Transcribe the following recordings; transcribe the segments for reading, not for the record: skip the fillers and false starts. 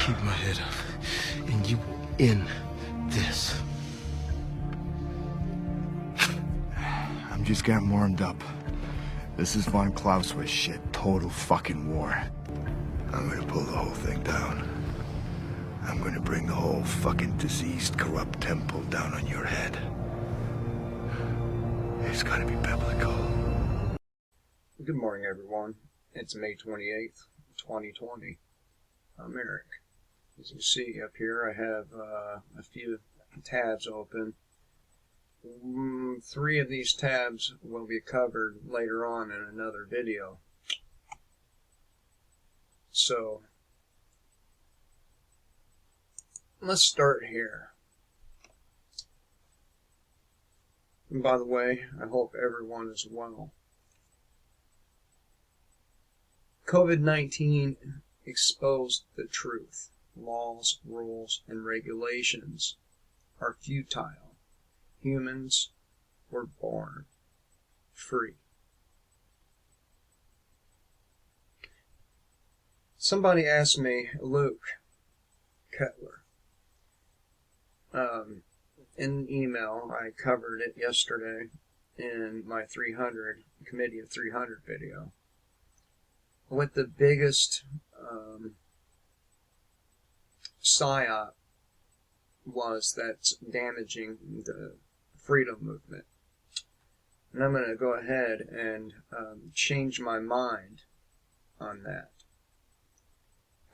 keep my head up, and you will end this. I'm just getting warmed up. This is von Clausewitz shit. Total fucking war. I'm gonna pull the whole thing down. I'm gonna bring the whole fucking diseased, corrupt temple down on your head. It's gotta be biblical. Good morning, everyone. It's May 28th, 2020. I'm Eric. As you see up here, I have a few tabs open. 3 of these tabs will be covered later on in another video. So, let's start here. And by the way, I hope everyone is well. COVID-19 exposed the truth. Laws, rules, and regulations are futile. Humans were born free. Somebody asked me, Luke Kettler, in an email. I covered it yesterday in my Committee of 300 video. What the biggest psyop was that's damaging the freedom movement. And I'm going to go ahead and change my mind on that.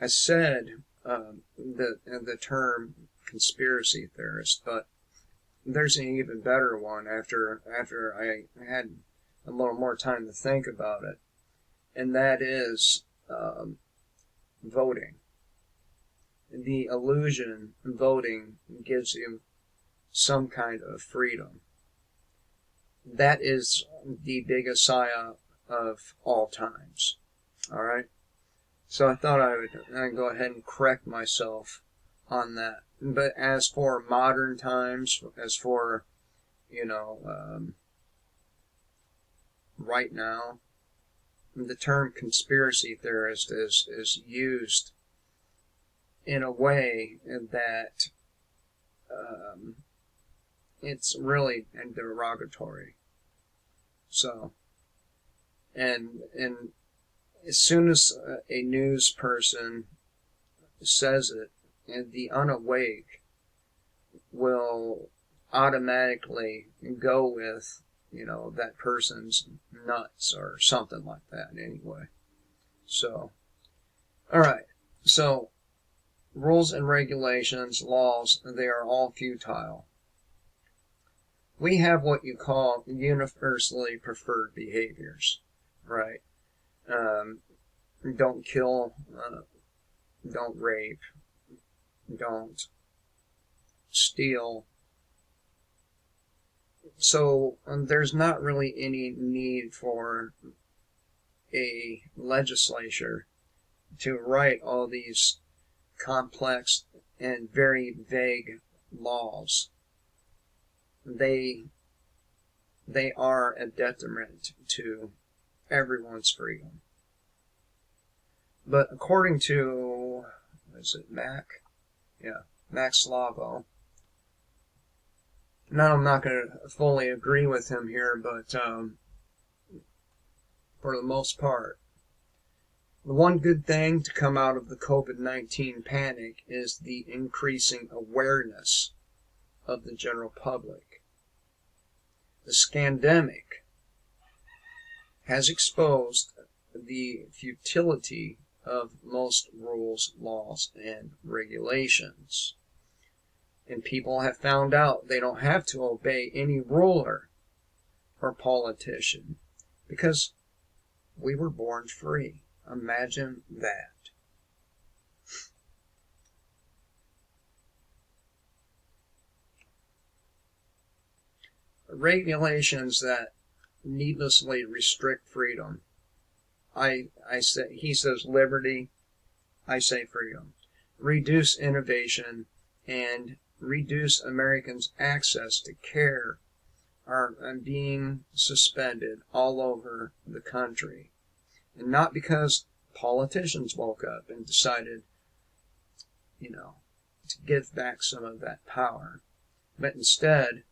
I said the term conspiracy theorist, but there's an even better one after I had a little more time to think about it, and that is voting. The illusion voting gives you some kind of freedom. That is the biggest psyop of all times. Alright? So I thought I'd go ahead and correct myself on that. But as for modern times, as for, right now, the term conspiracy theorist is used in a way that it's really derogatory. So, and as soon as a news person says it, the unawake will automatically go with, that person's nuts or something like that anyway. So, alright, so rules and regulations, laws, they are all futile. We have what you call universally preferred behaviors, right? Don't kill, don't rape, don't steal. So there's not really any need for a legislature to write all these complex and very vague laws. They are a detriment to everyone's freedom. But according to, is it Mac? Yeah, Max Slavo. Now I'm not going to fully agree with him here, but for the most part, the one good thing to come out of the COVID-19 panic is the increasing awareness of the general public. The scandemic has exposed the futility of most rules, laws, and regulations. And people have found out they don't have to obey any ruler or politician because we were born free. Imagine that. Regulations that needlessly restrict freedom. He says liberty, I say freedom. Reduce innovation and reduce Americans' access to care are being suspended all over the country. And not because politicians woke up and decided to give back some of that power. But instead,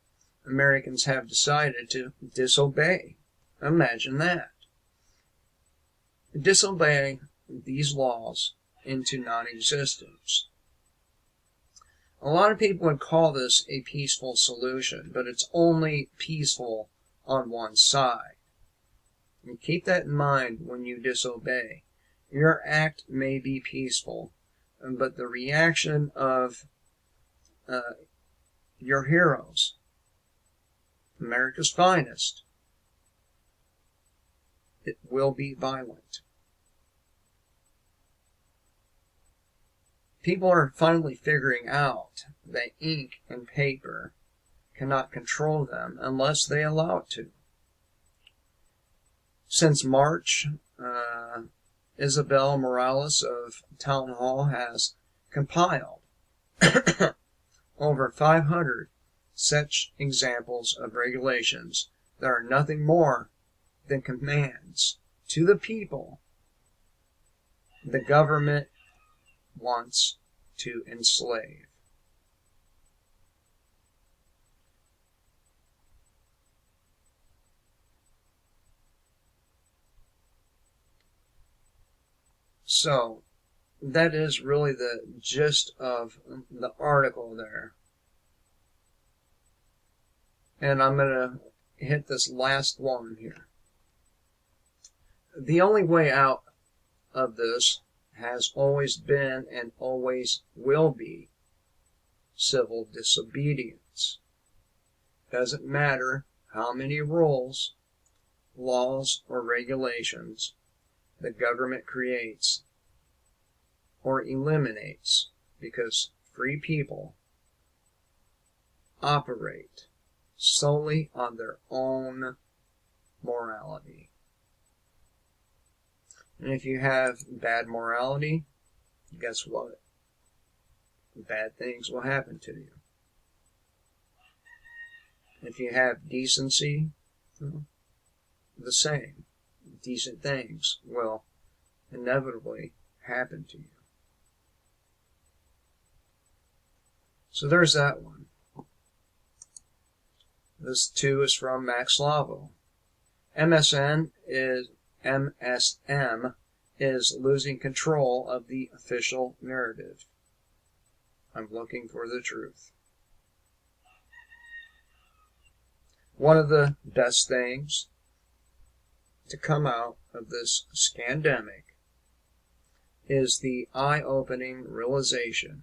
Americans have decided to disobey. Imagine that. Disobey these laws into non-existence. A lot of people would call this a peaceful solution, but it's only peaceful on one side. And keep that in mind when you disobey. Your act may be peaceful, but the reaction of your heroes, America's finest, it will be violent. People are finally figuring out that ink and paper cannot control them unless they allow it to. Since March, Isabel Morales of Town Hall has compiled over 500 such examples of regulations that are nothing more than commands to the people the government wants to enslave. So, that is really the gist of the article there. And I'm going to hit this last one here. The only way out of this has always been and always will be civil disobedience. Doesn't matter how many rules, laws, or regulations the government creates or eliminates, because free people operate solely on their own morality. And if you have bad morality, guess what? Bad things will happen to you. If you have decency, the same. Decent things will inevitably happen to you. So there's that one. This too is from Max Slavo. MSM is losing control of the official narrative. I'm looking for the truth. One of the best things to come out of this scandemic is the eye-opening realization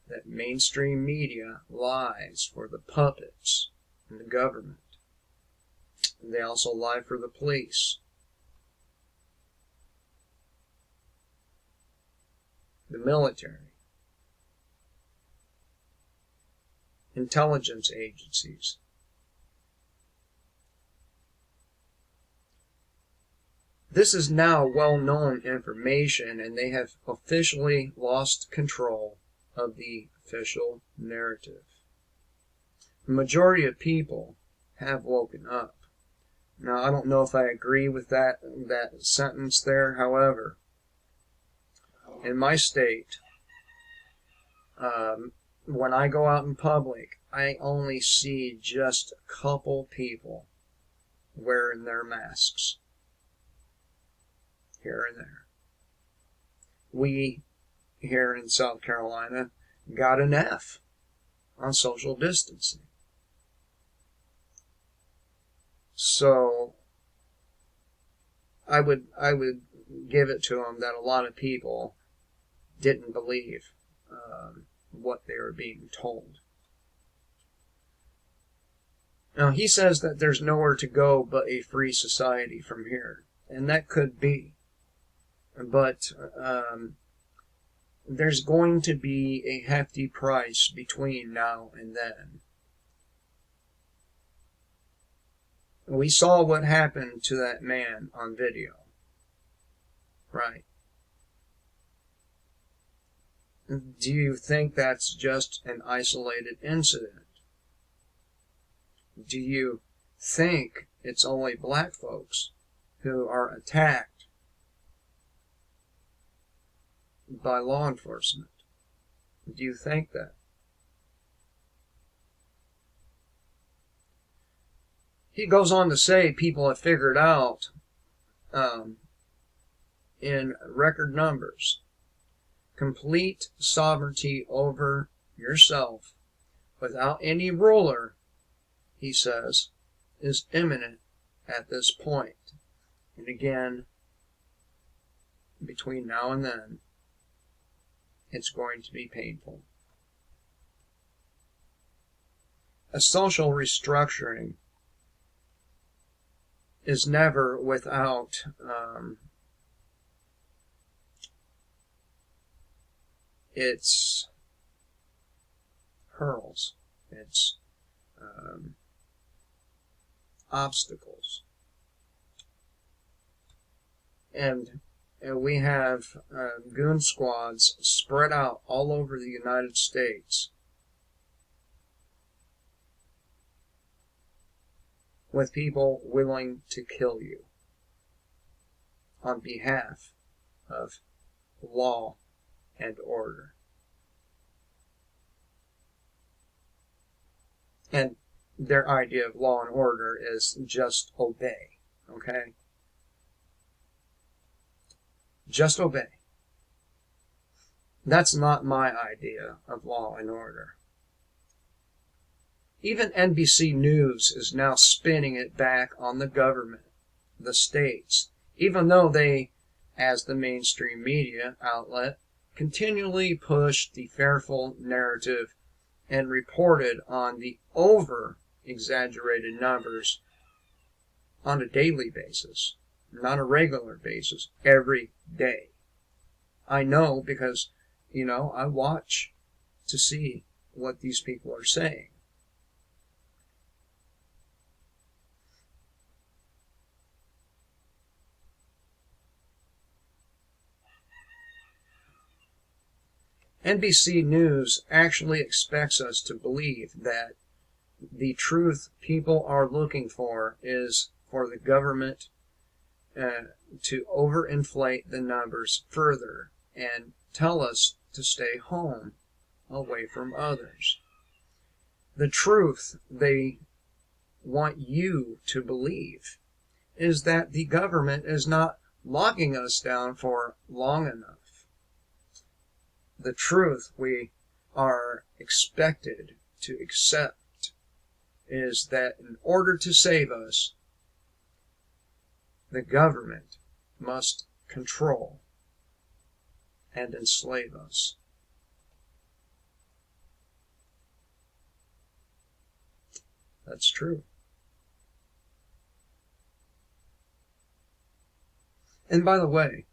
that mainstream media lies for the puppets in the government. And they also lie for the police, the military, intelligence agencies. This is now well-known information, and they have officially lost control of the official narrative. The majority of people have woken up. Now, I don't know if I agree with that sentence there. However, in my state, when I go out in public, I only see just a couple people wearing their masks here and there. We, here in South Carolina, got an F on social distancing. So, I would give it to them that a lot of people didn't believe what they were being told. Now, he says that there's nowhere to go but a free society from here, and that could be. But there's going to be a hefty price between now and then. We saw what happened to that man on video. Right. Do you think that's just an isolated incident? Do you think it's only black folks who are attacked by law enforcement? Do you think that? He goes on to say people have figured out in record numbers complete sovereignty over yourself without any ruler, he says, is imminent at this point. And again, between now and then, it's going to be painful. A social restructuring is never without its hurdles, its obstacles. And we have goon squads spread out all over the United States with people willing to kill you on behalf of law and order. And their idea of law and order is just obey, okay? Just obey. That's not my idea of law and order. Even NBC News is now spinning it back on the government, the states, even though they, as the mainstream media outlet, continually pushed the fearful narrative and reported on the over-exaggerated numbers on a daily basis, not a regular basis, every day. I know because, I watch to see what these people are saying. NBC News actually expects us to believe that the truth people are looking for is for the government to overinflate the numbers further and tell us to stay home away from others. The truth they want you to believe is that the government is not locking us down for long enough. The truth we are expected to accept is that in order to save us, the government must control and enslave us. That's true. And by the way,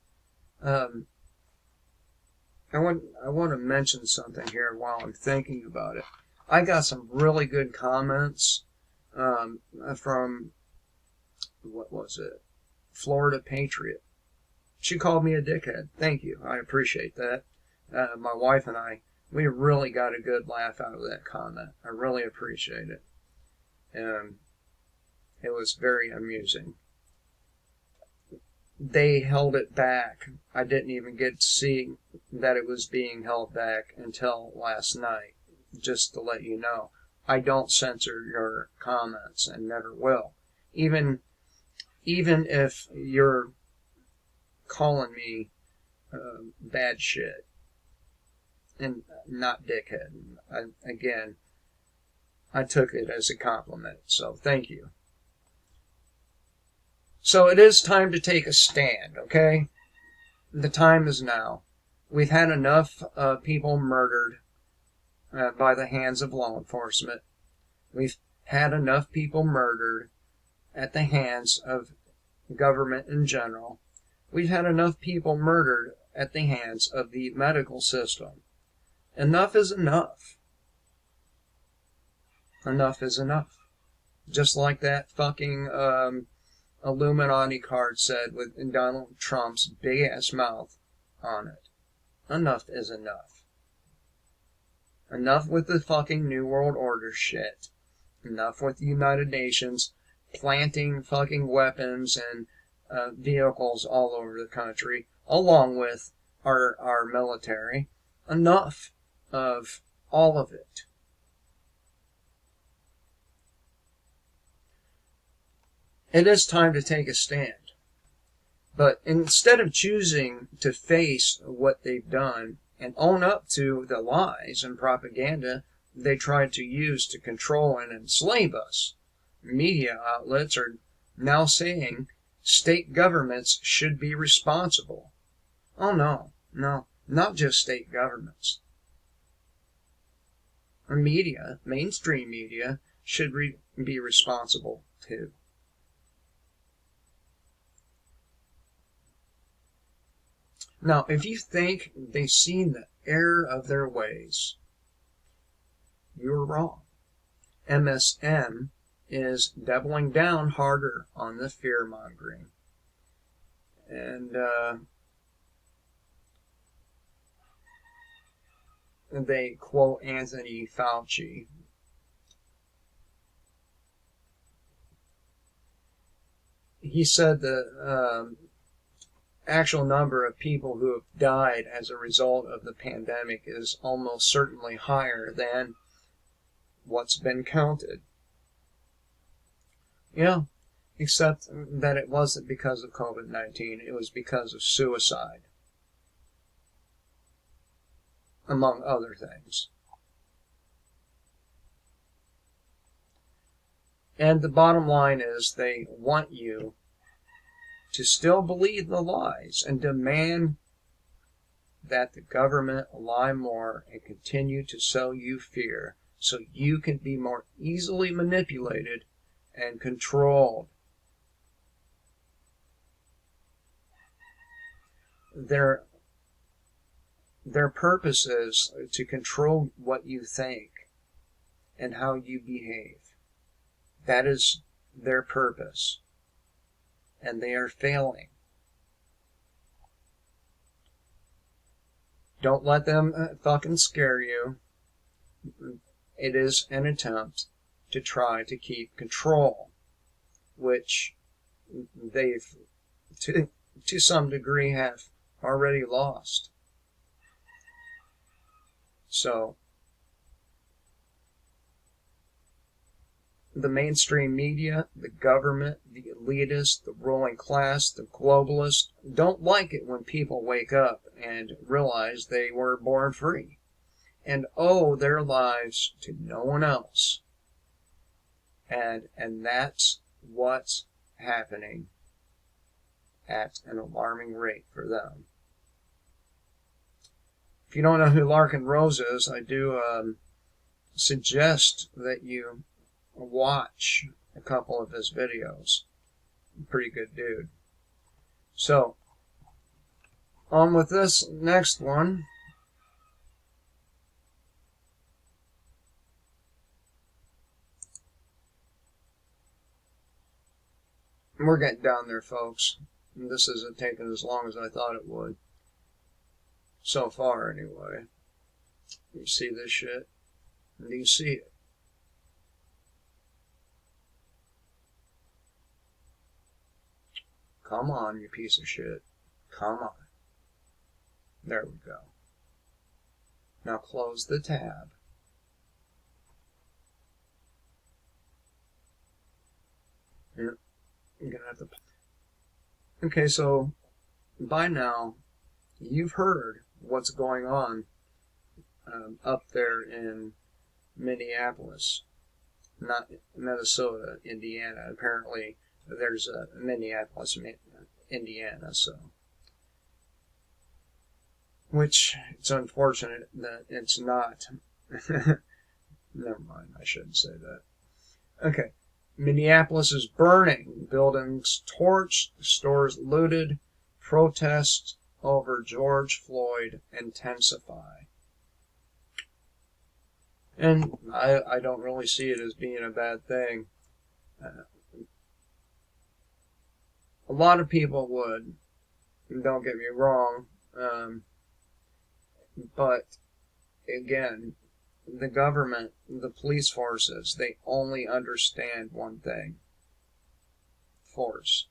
I want to mention something here while I'm thinking about it. I got some really good comments from, what was it? Florida Patriot. She called me a dickhead. Thank you. I appreciate that. My wife and I, we really got a good laugh out of that comment. I really appreciate it. It was very amusing. They held it back. I didn't even get to see that it was being held back until last night. Just to let you know, I don't censor your comments and never will. Even if you're calling me bad shit and not dickhead. I took it as a compliment, so thank you. So it is time to take a stand, okay? The time is now. We've had enough people murdered by the hands of law enforcement. We've had enough people murdered at the hands of government in general. We've had enough people murdered at the hands of the medical system. Enough is enough. Enough is enough. Just like that fucking Illuminati card said with Donald Trump's big-ass mouth on it. Enough is enough. Enough with the fucking New World Order shit. Enough with the United Nations planting fucking weapons and vehicles all over the country, along with our military. Enough of all of it. It is time to take a stand. But instead of choosing to face what they've done and own up to the lies and propaganda they tried to use to control and enslave us, media outlets are now saying state governments should be responsible. Oh no, not just state governments. Media, mainstream media, should be responsible too. Now, if you think they've seen the error of their ways, you're wrong. MSM is doubling down harder on the fear-mongering. And they quote Anthony Fauci. He said the actual number of people who have died as a result of the pandemic is almost certainly higher than what's been counted. Yeah, except that it wasn't because of COVID-19, it was because of suicide, among other things. And the bottom line is they want you to still believe the lies and demand that the government lie more and continue to sell you fear so you can be more easily manipulated and controlled. Their purpose is to control what you think and how you behave. That is their purpose. And they are failing. Don't let them fucking scare you. It is an attempt to try to keep control, which they've, to some degree, have already lost. So, the mainstream media, the government, the elitists, the ruling class, the globalists don't like it when people wake up and realize they were born free and owe their lives to no one else. And that's what's happening at an alarming rate for them. If you don't know who Larkin Rose is, I do suggest that you watch a couple of his videos. Pretty good dude. So, on with this next one. We're getting down there, folks. This isn't taking as long as I thought it would. So far, anyway. You see this shit? Do you see it? Come on, you piece of shit. Come on. There we go. Now close the tab. You're gonna have to... Okay, so by now, you've heard what's going on up there in Minneapolis, not Minnesota, Indiana. Apparently, there's a Minneapolis, Indiana, so. Which, it's unfortunate that it's not. Never mind, I shouldn't say that. Okay. Minneapolis is burning. Buildings torched, stores looted. Protests over George Floyd intensify. And I don't really see it as being a bad thing. A lot of people would. Don't get me wrong. But, again, the government, the police forces, they only understand one thing. Force.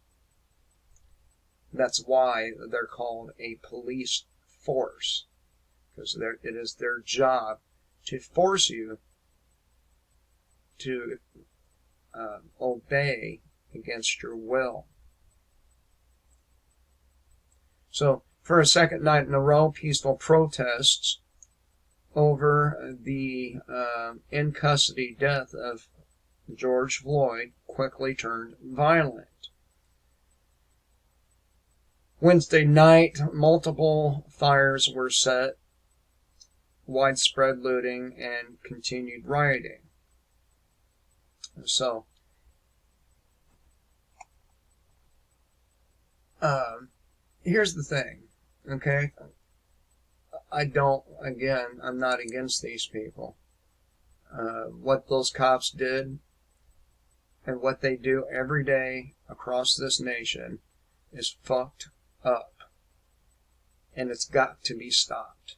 That's why they're called a police force. because it is their job to force you to obey against your will. So, for a second night in a row, peaceful protests over the in-custody death of George Floyd quickly turned violent. Wednesday night, multiple fires were set, widespread looting, and continued rioting. So, here's the thing, okay? I'm not against these people. What those cops did and what they do every day across this nation is fucked up. And it's got to be stopped.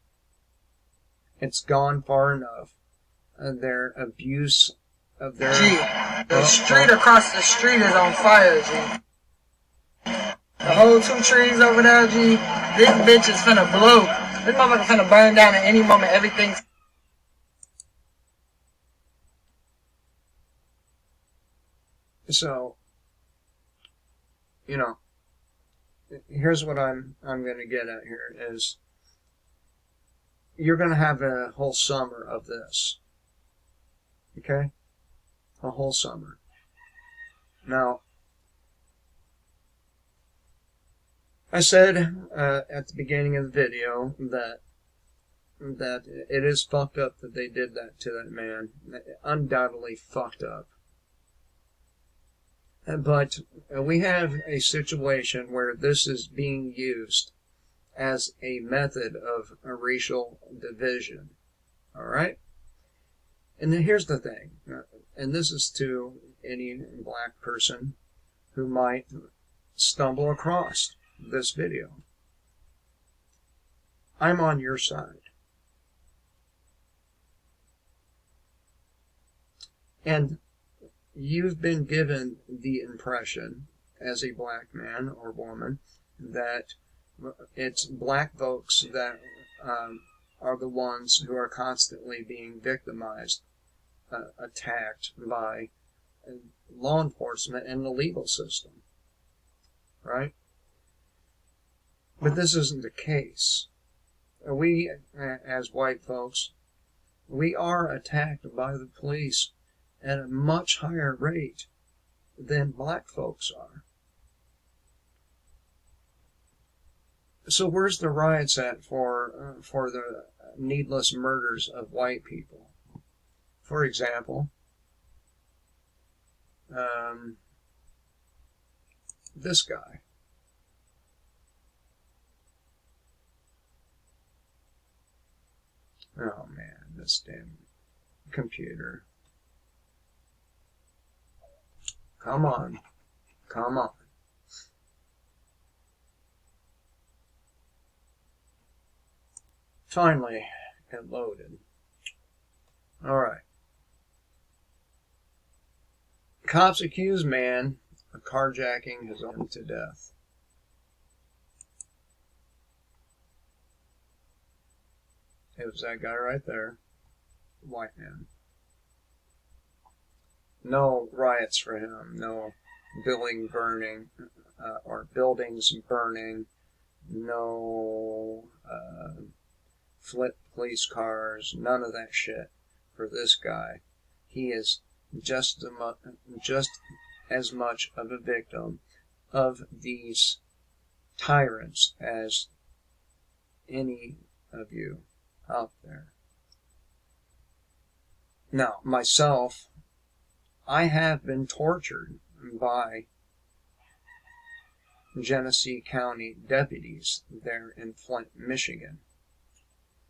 It's gone far enough. Their abuse of their... The street across the street is on fire, G. The whole 2 trees over there, G. This bitch is finna blow. This motherfucker finna burn down at any moment. Everything's... So, here's what I'm going to get at here is you're going to have a whole summer of this. Okay? A whole summer. Now, I said at the beginning of the video that it is fucked up that they did that to that man. Undoubtedly fucked up. But we have a situation where this is being used as a method of a racial division. All right? And then here's the thing, and this is to any black person who might stumble across this video. I'm on your side. And you've been given the impression, as a black man or woman, that it's black folks that are the ones who are constantly being victimized, attacked by law enforcement and the legal system. Right? But this isn't the case. We, as white folks, we are attacked by the police at a much higher rate than black folks are. So where's the riots at for the needless murders of white people? For example, this guy. Oh man, this damn computer. Come on. Come on. Finally, it loaded. Alright. Cops accuse man of carjacking his own to death. It was that guy right there. White man. No riots for him. No buildings burning. No flip police cars. None of that shit for this guy. He is just as much of a victim of these tyrants as any of you out there. Now, myself, I have been tortured by Genesee County deputies there in Flint, Michigan.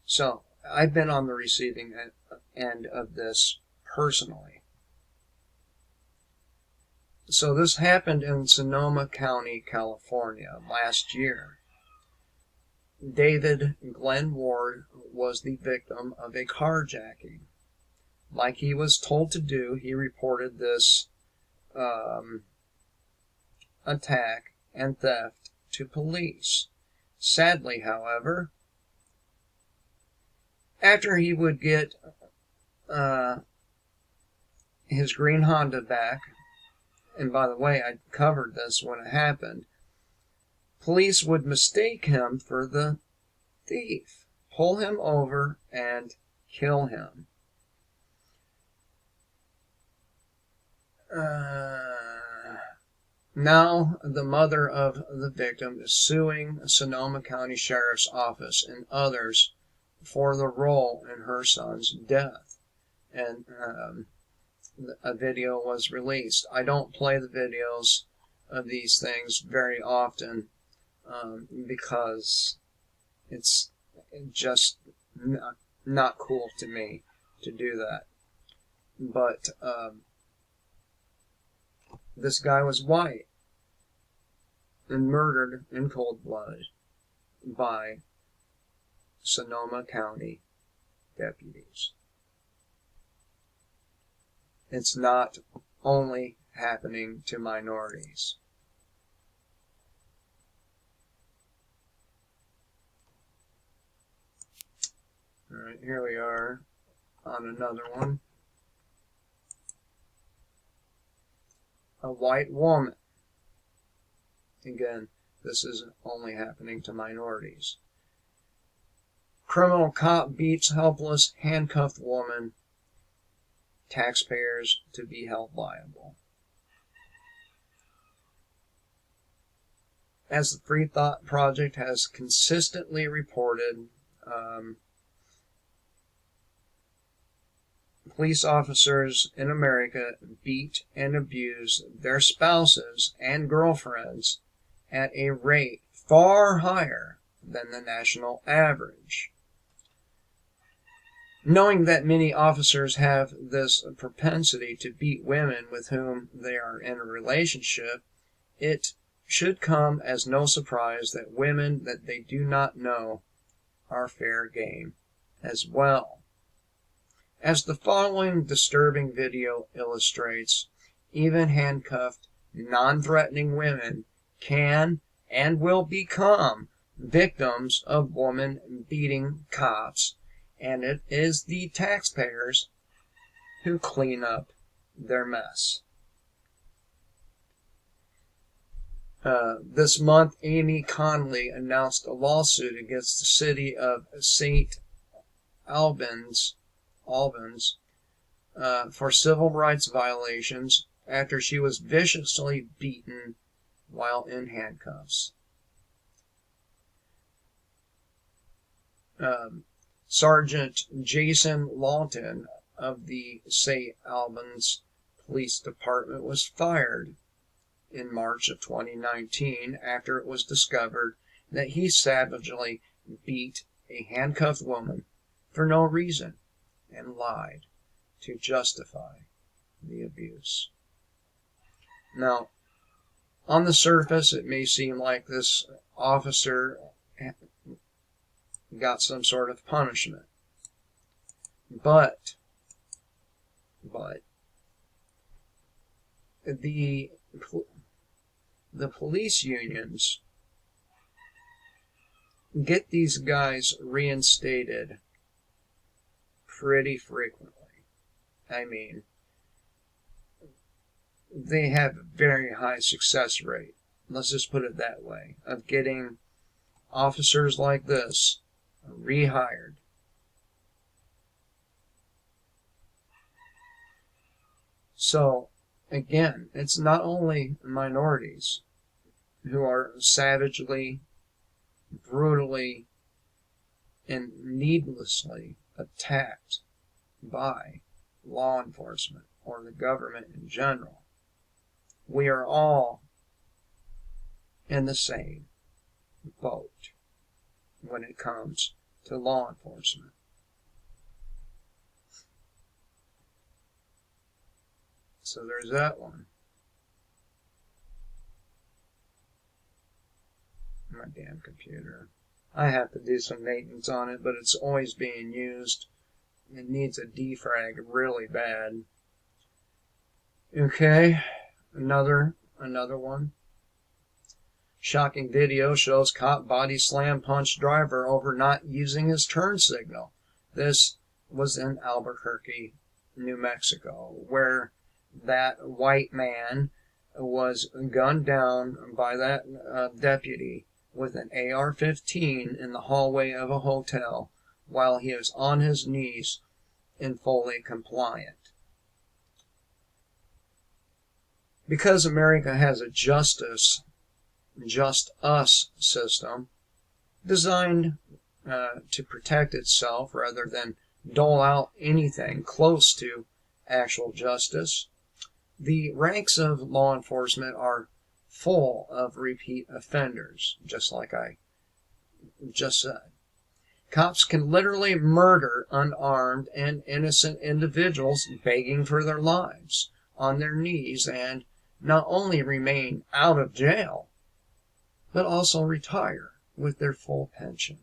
So, I've been on the receiving end of this personally. So this happened in Sonoma County, California last year. David Glenn Ward was the victim of a carjacking. Like he was told to do, he reported this attack and theft to police. Sadly, however, After he would get his green Honda back, and by the way, I covered this when it happened, police would mistake him for the thief, pull him over, and kill him. Now, the mother of the victim is suing Sonoma County Sheriff's Office and others for the role in her son's death. And a video was released. I don't play the videos of these things very often because it's just not cool to me to do that. But this guy was white and murdered in cold blood by Sonoma County deputies. It's not only happening to minorities. Alright, here we are on another one. A white woman. Again, this is only happening to minorities. Criminal cop beats helpless, handcuffed woman. Taxpayers to be held liable. As the Free Thought Project has consistently reported, police officers in America beat and abuse their spouses and girlfriends at a rate far higher than the national average. Knowing that many officers have this propensity to beat women with whom they are in a relationship, it should come as no surprise that women that they do not know are fair game as well. As the following disturbing video illustrates, even handcuffed, non-threatening women can and will become victims of women beating cops, and it is the taxpayers who clean up their mess. This month, Amy Conley announced a lawsuit against the city of St. Albans for civil rights violations after she was viciously beaten while in handcuffs. Sergeant Jason Lawton of the St. Albans Police Department was fired in March of 2019 after it was discovered that he savagely beat a handcuffed woman for no reason and lied to justify the abuse. Now, on the surface, it may seem like this officer got some sort of punishment. But the police unions get these guys reinstated pretty frequently. I mean, they have a very high success rate, let's just put it that way, of getting officers like this rehired. So, again, it's not only minorities who are savagely, brutally, and needlessly attacked by law enforcement or the government in general. We are all in the same boat when it comes to law enforcement. So there's that one. My damn computer. I have to do some maintenance on it, but it's always being used. It needs a defrag really bad. Okay, another one. Shocking video shows cop body slam punch driver over not using his turn signal. This was in Albuquerque, New Mexico, where that white man was gunned down by that deputy with an AR-15 in the hallway of a hotel while he was on his knees and fully compliant. Because America has a just us system designed to protect itself rather than dole out anything close to actual justice, the ranks of law enforcement are full of repeat offenders, just like I just said. Cops can literally murder unarmed and innocent individuals begging for their lives on their knees and not only remain out of jail, but also retire with their full pension.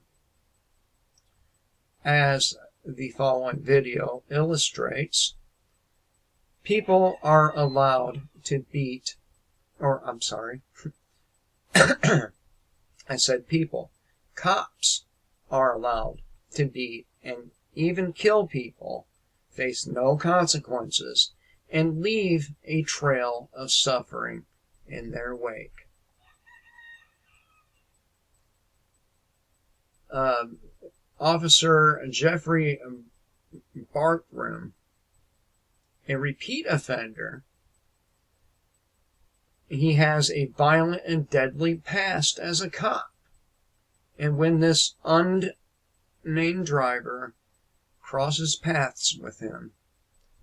As the following video illustrates, people are allowed to beat, or I'm sorry, I said people. Cops are allowed to beat and even kill people, face no consequences, and leave a trail of suffering in their wake. Officer Jeffrey Bartram, a repeat offender, he has a violent and deadly past as a cop. And when this unnamed driver crosses paths with him,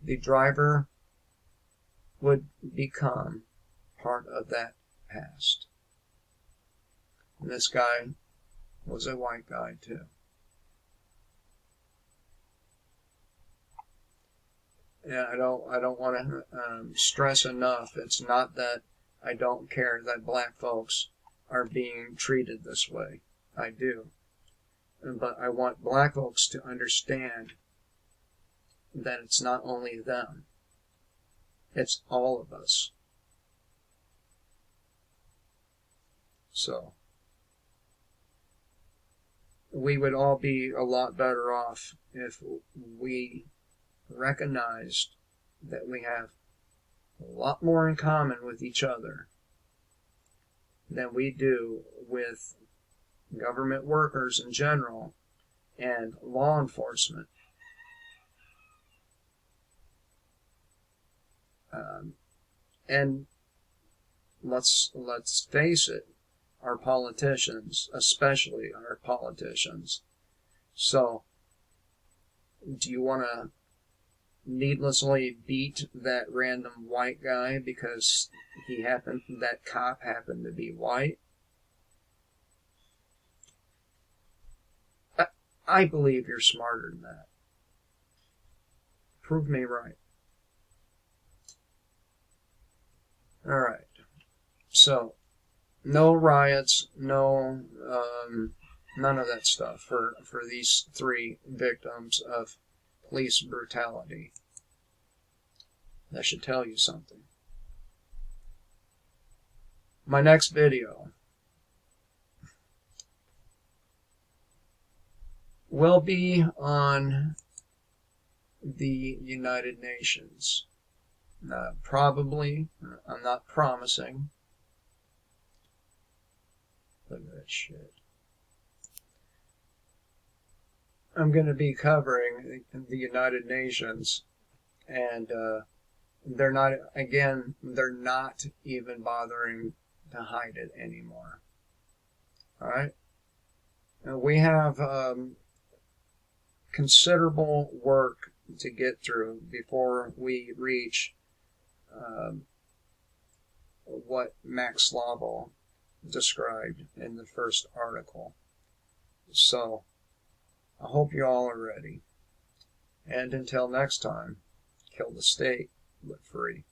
the driver would become part of that past. And this guy was a white guy too. Yeah, I don't want to stress enough. It's not that I don't care that black folks are being treated this way. I do. But I want black folks to understand that it's not only them. It's all of us. So, we would all be a lot better off if we recognized that we have a lot more in common with each other than we do with government workers in general and law enforcement. And let's face it, our politicians, especially our politicians. So, do you want to needlessly beat that random white guy because that cop happened to be white? I believe you're smarter than that. Prove me right. Alright. So, no riots, none of that stuff for these 3 victims of police brutality. That should tell you something. My next video will be on the United Nations. Probably, I'm not promising. Look at that shit. I'm going to be covering the United Nations, and they're not even bothering to hide it anymore. Alright? We have considerable work to get through before we reach what Max Slavel described in the first article. So, I hope you all are ready. And until next time, kill the state, but free.